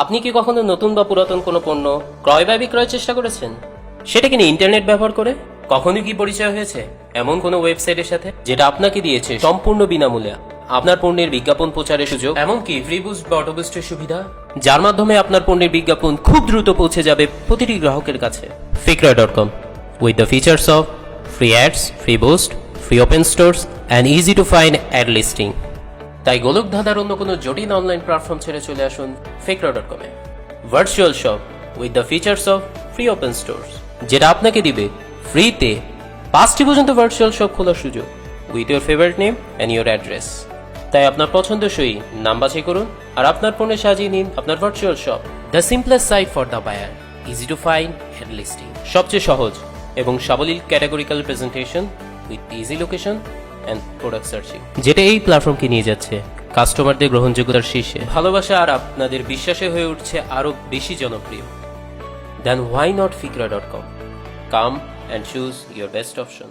আপনি কি কখনো নতুন বা পুরাতন কোনো পণ্য ক্রয় বা বিক্রয়ের চেষ্টা করেছেন? সেটা কিনা ইন্টারনেট ব্যবহার করে? কখনো কি পরিচয় হয়েছে এমন কোনো ওয়েবসাইটের সাথে যেটা আপনাকে দিয়েছে সম্পূর্ণ বিনামূল্যে আপনার পণ্যের বিজ্ঞাপন প্রচারের সুযোগ, এমনকি ফ্রি বুস্ট বা অটো বুস্টের সুবিধা, যার মাধ্যমে আপনার পণ্যের বিজ্ঞাপন খুব দ্রুত পৌঁছে যাবে প্রতিটি গ্রাহকের কাছে? Fikroi.com, with the features of free ads, free boost, free open stores and easy to find ad listing. তাই গোলক ধাঁধার অন্য কোনো জটিল অনলাইন প্ল্যাটফর্ম ছেড়ে চলে আসুন Fikroi.com A. Virtual shop with the features of free open stores, যেটা আপনাকে দিবে ফ্রিতে 5টি পর্যন্ত ভার্চুয়াল শপ খোলার সুযোগ with your favourite name and your address. তাই আপনার পছন্দসই নাম বাছাই করুন আর আপনার পণ্যে সাজিয়ে নিন আপনার virtual shop. The simplest site for the buyer, easy to find ad listing, সবচেয়ে সহজ এবং সাবলীল categorical presentation with easy location and product searching, যেটা এই প্ল্যাটফর্মকে নিয়ে যাচ্ছে কাস্টমারদের গ্রহণযোগ্যতার শীর্ষে। ভালোবাসা আর আপনাদের বিশ্বাসে হয়ে উঠছে আরো বেশি জনপ্রিয়। দেন why not Fikroi.com? Come and choose your best option.